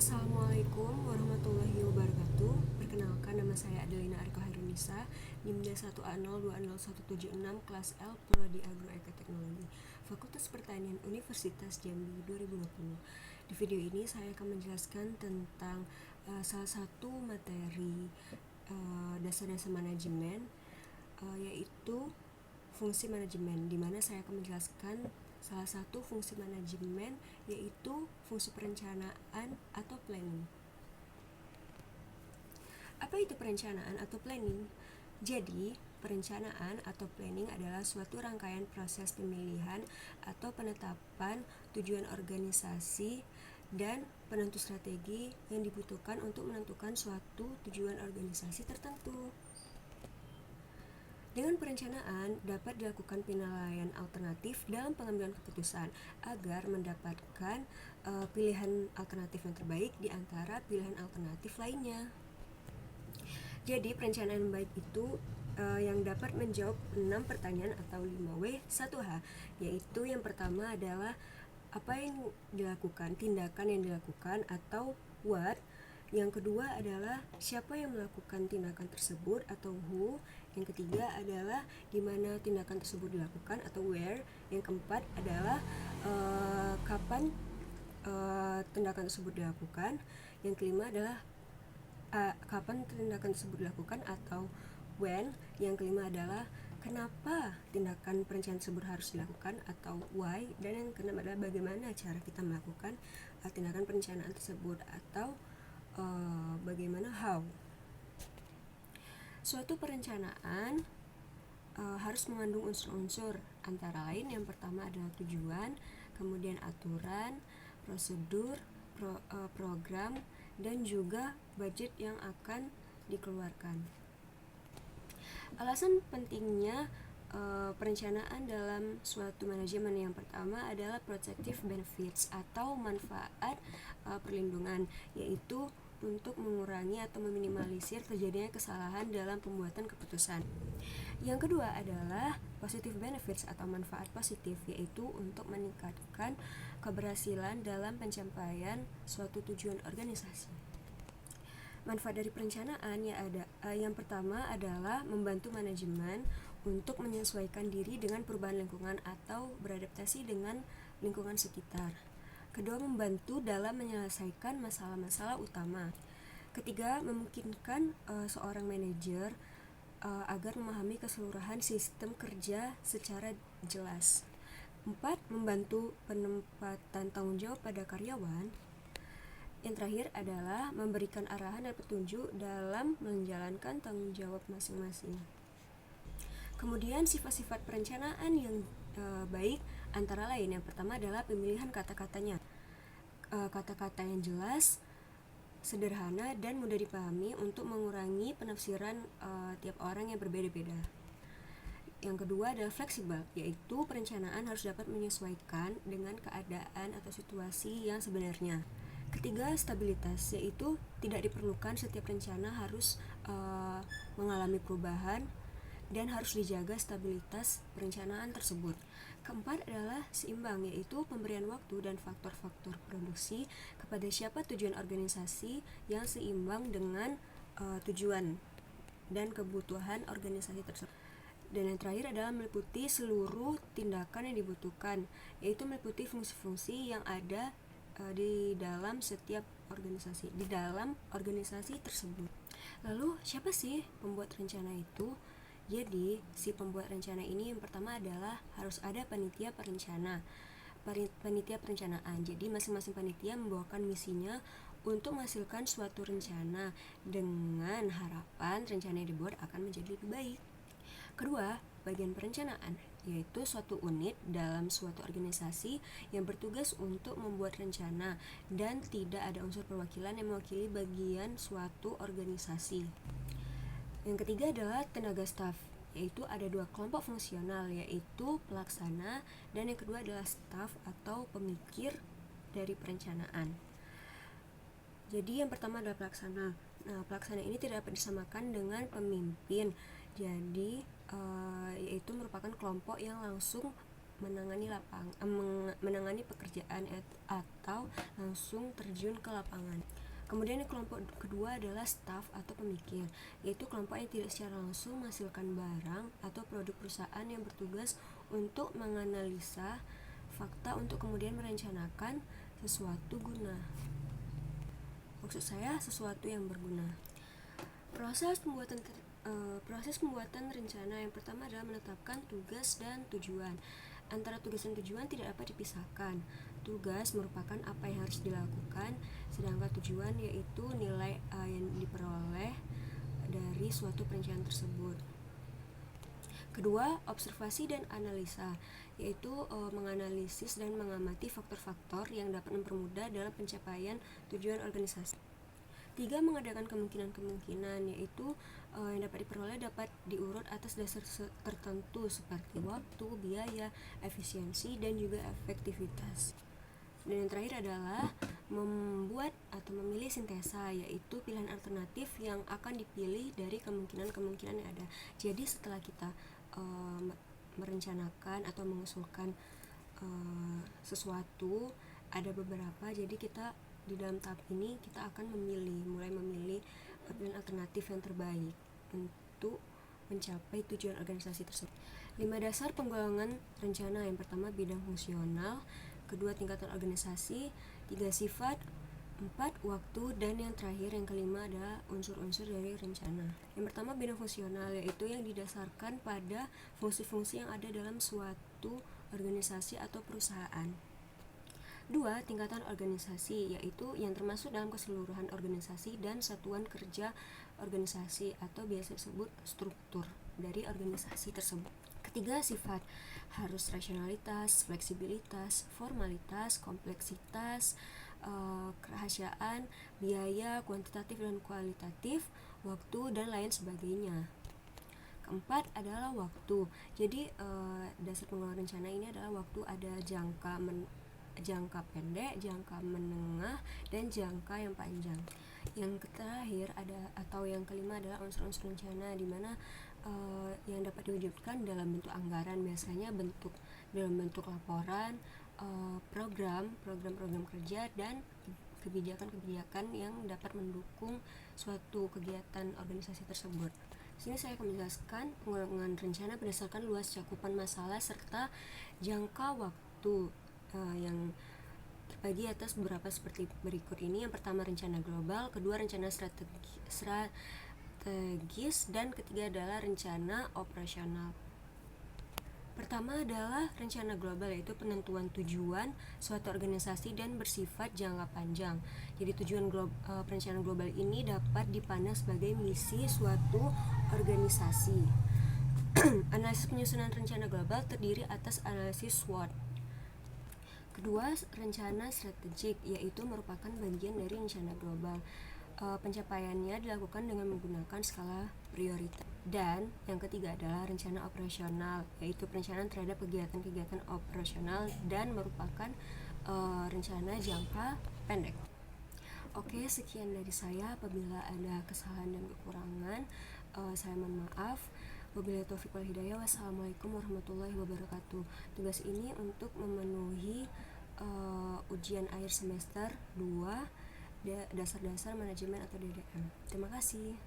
Assalamualaikum warahmatullahi wabarakatuh. Perkenalkan, nama saya Adelina Arka Hairunisa, NIM 1A020176 kelas L Prodi Agroeka Teknologi, Fakultas Pertanian Universitas Jambi 2020. Di video ini saya akan menjelaskan tentang salah satu materi dasar-dasar manajemen, yaitu fungsi manajemen, di mana saya akan menjelaskan salah satu fungsi manajemen, yaitu fungsi perencanaan atau planning. Apa itu perencanaan atau planning? Jadi, perencanaan atau planning adalah suatu rangkaian proses pemilihan atau penetapan tujuan organisasi dan penentu strategi yang dibutuhkan untuk menentukan suatu tujuan organisasi tertentu. Dengan perencanaan dapat dilakukan penilaian alternatif dalam pengambilan keputusan agar mendapatkan pilihan alternatif yang terbaik di antara pilihan alternatif lainnya. Jadi perencanaan yang baik itu yang dapat menjawab 6 pertanyaan atau 5W 1H, yaitu yang pertama adalah apa yang dilakukan, tindakan yang dilakukan atau what. Yang kedua adalah siapa yang melakukan tindakan tersebut atau who. Yang ketiga adalah di mana tindakan tersebut dilakukan atau where. Yang keempat adalah kapan tindakan tersebut dilakukan. Yang kelima adalah kapan tindakan tersebut dilakukan atau when. Yang kelima adalah kenapa tindakan perencanaan tersebut harus dilakukan atau why. Dan yang keenam adalah bagaimana cara kita melakukan tindakan perencanaan tersebut atau bagaimana how. Suatu perencanaan harus mengandung unsur-unsur, antara lain yang pertama adalah tujuan, kemudian aturan, prosedur, program, dan juga budget yang akan dikeluarkan. Alasan pentingnya perencanaan dalam suatu manajemen yang pertama adalah protective benefits atau manfaat perlindungan, yaitu untuk mengurangi atau meminimalisir terjadinya kesalahan dalam pembuatan keputusan. Yang kedua adalah positive benefits atau manfaat positif, yaitu untuk meningkatkan keberhasilan dalam pencapaian suatu tujuan organisasi. Manfaat dari perencanaan yang pertama adalah membantu manajemen untuk menyesuaikan diri dengan perubahan lingkungan atau beradaptasi dengan lingkungan sekitar. Kedua, membantu dalam menyelesaikan masalah-masalah utama. Ketiga, memungkinkan seorang manajer agar memahami keseluruhan sistem kerja secara jelas. 4. Membantu penempatan tanggung jawab pada karyawan. Yang terakhir adalah memberikan arahan dan petunjuk dalam menjalankan tanggung jawab masing-masing. Kemudian sifat-sifat perencanaan yang baik antara lain, yang pertama adalah pemilihan kata-katanya. Kata-kata yang jelas, sederhana, dan mudah dipahami untuk mengurangi penafsiran tiap orang yang berbeda-beda. Yang kedua adalah fleksibel, yaitu perencanaan harus dapat menyesuaikan dengan keadaan atau situasi yang sebenarnya. Ketiga, stabilitas, yaitu tidak diperlukan setiap rencana harus mengalami perubahan dan harus dijaga stabilitas perencanaan tersebut. Keempat adalah seimbang, yaitu pemberian waktu dan faktor-faktor produksi kepada siapa tujuan organisasi yang seimbang dengan tujuan dan kebutuhan organisasi tersebut. Dan yang terakhir adalah meliputi seluruh tindakan yang dibutuhkan, yaitu meliputi fungsi-fungsi yang ada di dalam setiap organisasi, di dalam organisasi tersebut. Lalu siapa sih pembuat rencana itu? Jadi si pembuat rencana ini yang pertama adalah harus ada panitia perencanaan. Jadi masing-masing panitia membawakan misinya untuk menghasilkan suatu rencana dengan harapan rencana yang dibuat akan menjadi lebih baik. Kedua, bagian perencanaan, yaitu suatu unit dalam suatu organisasi yang bertugas untuk membuat rencana dan tidak ada unsur perwakilan yang mewakili bagian suatu organisasi. Yang ketiga adalah tenaga staf, yaitu ada dua kelompok fungsional, yaitu pelaksana, dan yang kedua adalah staf atau pemikir dari perencanaan. Jadi yang pertama adalah pelaksana. Nah, pelaksana ini tidak dapat disamakan dengan pemimpin. Jadi yaitu merupakan kelompok yang langsung menangani pekerjaan atau langsung terjun ke lapangan. Kemudian kelompok kedua adalah staff atau pemikir, yaitu kelompok yang tidak secara langsung menghasilkan barang atau produk perusahaan yang bertugas untuk menganalisa fakta untuk kemudian merencanakan sesuatu yang berguna. Proses pembuatan rencana yang pertama adalah menetapkan tugas dan tujuan. Antara tugas dan tujuan tidak dapat dipisahkan. Tugas merupakan apa yang harus dilakukan, sedangkan tujuan yaitu nilai yang diperoleh dari suatu perencanaan tersebut. Kedua, observasi dan analisa, yaitu menganalisis dan mengamati faktor-faktor yang dapat mempermudah dalam pencapaian tujuan organisasi. Tiga, mengadakan kemungkinan-kemungkinan, yaitu yang dapat diperoleh dapat diurut atas dasar tertentu seperti waktu, biaya, efisiensi, dan juga efektivitas. Dan yang terakhir adalah membuat atau memilih sintesa, yaitu pilihan alternatif yang akan dipilih dari kemungkinan-kemungkinan yang ada. Jadi setelah kita merencanakan atau mengusulkan sesuatu, ada beberapa, jadi kita di dalam tahap ini kita akan mulai memilih pilihan alternatif yang terbaik untuk mencapai tujuan organisasi tersebut. 5 dasar penggolongan rencana. Yang pertama, bidang fungsional. Kedua, tingkatan organisasi. 3, sifat. 4, waktu. Dan yang terakhir, yang kelima adalah unsur-unsur dari rencana. Yang pertama, bidang fungsional, yaitu yang didasarkan pada fungsi-fungsi yang ada dalam suatu organisasi atau perusahaan. 2, tingkatan organisasi, yaitu yang termasuk dalam keseluruhan organisasi dan satuan kerja organisasi atau biasa disebut struktur dari organisasi tersebut. Ketiga, sifat, harus rasionalitas, fleksibilitas, formalitas, kompleksitas, kerahasiaan, biaya, kuantitatif dan kualitatif, waktu, dan lain sebagainya. Keempat adalah waktu. Jadi dasar pengelolaan rencana ini adalah waktu, ada jangka pendek, jangka menengah, dan jangka yang panjang. Yang terakhir yang kelima adalah unsur-unsur rencana, di mana yang dapat diwujudkan dalam bentuk anggaran, biasanya dalam bentuk laporan, program kerja, dan kebijakan-kebijakan yang dapat mendukung suatu kegiatan organisasi tersebut. Di sini saya akan menjelaskan pengembangan rencana berdasarkan luas cakupan masalah serta jangka waktu yang terbagi atas beberapa seperti berikut ini. Yang pertama, rencana global. Kedua, rencana strategis. Dan ketiga adalah rencana operasional. Pertama adalah rencana global, yaitu penentuan tujuan suatu organisasi dan bersifat jangka panjang. Jadi tujuan perencanaan global ini dapat dipandang sebagai misi suatu organisasi. Analisis penyusunan rencana global terdiri atas analisis SWOT. Kedua, rencana strategik, yaitu merupakan bagian dari rencana global. Pencapaiannya dilakukan dengan menggunakan skala prioritas. Dan yang ketiga adalah rencana operasional, yaitu perencanaan terhadap kegiatan-kegiatan operasional dan merupakan rencana jangka pendek. Oke, sekian dari saya. Apabila ada kesalahan dan kekurangan, saya mohon maaf. Wabillahi taufiq wal hidayah. Wassalamualaikum warahmatullahi wabarakatuh. Tugas ini untuk memenuhi ujian akhir semester 2 dasar-dasar manajemen atau DDM. Terima kasih.